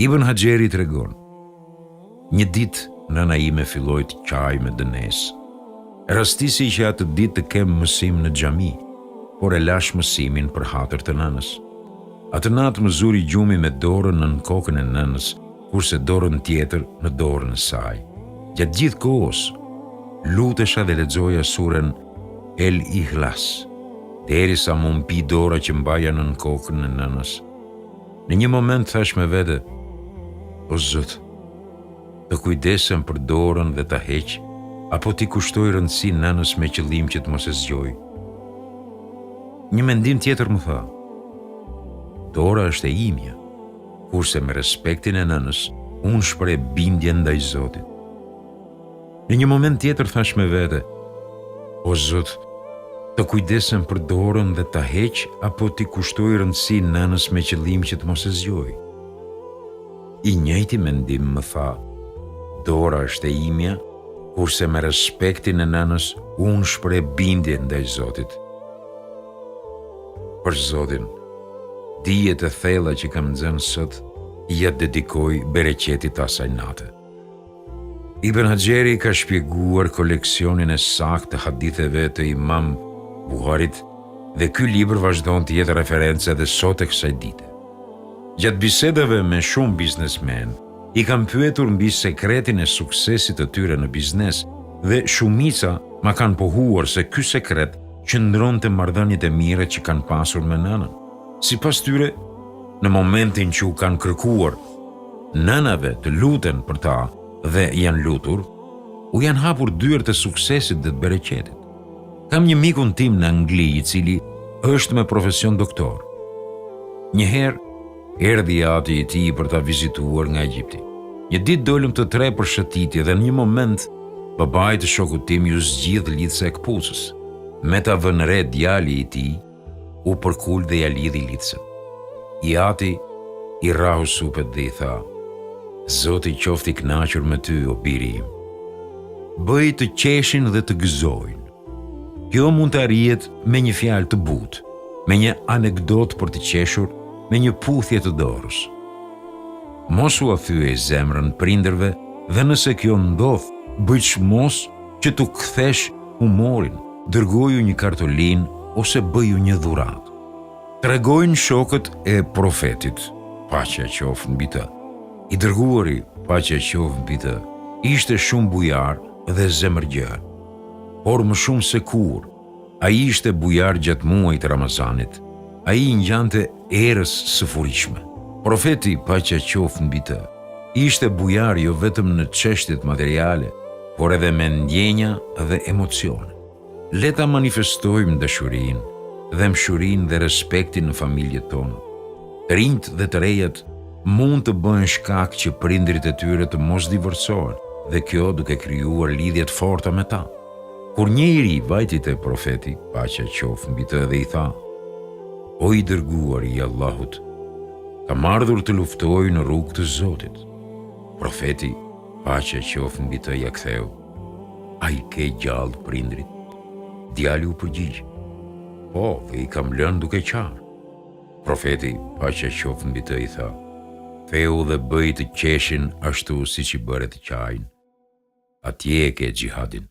Ibn Hajeri tregon: një ditë nëna ime filloi të qaj me dënes. Rastisi që atë ditë të kem mësim në xhami, por e lash mësimin për hatër të nënës. Atë natë më zuri gjumi me dorën në kokën e nënës, kurse dorën tjetër në dorën e saj. Gjatë gjithë kohës, lutesha dhe lexoja suren El Ikhlas, derisa më mbi dora që mbaja në kokën e nënës. Në një moment thash me vete: o Zot, të kujdesem për dorën dhe ta heq, apo ti kushtoj rëndësi nënës me qëllim që të mos e zgjoj. Një mendim tjetër më tha: dora është e imja, kurse me respektin e nënës, unë shpreh bindje ndaj Zotit. Në një moment tjetër thash me vete: o Zot, të kujdesem për dorën dhe ta heq, apo ti kushtoj rëndësi nënës me qëllim që të mos e zgjoj. I njëjti mendim më tha: dora është e imja, kurse me respektin e nënës, unë shpreh bindje ndaj Zotit. Për Zotin, dijet e thella që kam nxënë sot, ja dedikoj bereqetit asaj nate. Ibn Hajeri ka shpjeguar koleksionin e saktë të haditheve të Imam Buharit dhe ky libër vazhdon të jetë referencë edhe sot e kësaj dite. Gjatë bisedave me shumë biznesmen, i kam pyetur mbi sekretin e suksesit të tyre në biznes dhe shumica ma kanë pohuar se ky sekret qëndron të marrëdhëniet e mira që kanë pasur me nënën. Sipas tyre, në momentin që u kanë kërkuar nënave të luten për ta dhe janë lutur, u janë hapur dyert e suksesit dhe të bereqetit. Kam një mikun tim në Angli i cili është me profesion doktor. Njëherë erdhi ati i tij për ta vizituar nga Egjipti. Një ditë dolëm të tre për shëtitje dhe në një moment babai të shokut tim ju zgjidh lidhse e këpucës. Me ta vënë re djali i tij, u përkul dhe ja lidhi lidhsen. I ati i rahu supet dhe i tha: Zoti qoftë i kënaqur me ty, o biri im. Bëj të qeshin dhe të gëzojnë. Kjo mund të arrihet me një fjalë të butë, me një anekdot për të qeshur, me një puthje të dorës. Mos u thyej zemrën prindërve dhe nëse kjo ndodh, bëj çmos që t'u kthesh humorin, dërgoju një kartolin ose bëju një dhuratë. Tregojnë shokët e profetit, paqja qoftë mbi të. I dërguari, paqja qoftë mbi të, ishte shumë bujar dhe zemërgjër. Por më shumë se kur, ai ishte bujar gjatë muajit të Ramazanit. Ai ngjante erës së furishme. Profeti, paqja qoftë mbi të, ishte bujar jo vetëm në çështjet materiale, por edhe me ndjenja dhe emocione. Le ta manifestojmë dashurinë dhe mshurinë dhe respektin në familjet tonë. Rinjt dhe të rejat mund të bëhen shkak që prindrit e tyre të mos divorcohen, dhe kjo duke krijuar lidhje të forta me ta. Kur një i ri vajti te profeti, paqja qoftë mbi të, dhe i tha: O i dërguari i Allahut, kam ardhur të luftoj në rrugë të Zotit. Profeti, paqja qoftë mbi të, ja ktheu: A i ke gjallë prindrit? Djali u përgjigj: Po, dhe i kam lënë duke qarë. Profeti, paqja qoftë mbi të, i tha: Theu dhe bëj të qeshin ashtu siç i bëre të qajin. Atje e ke xhihadin.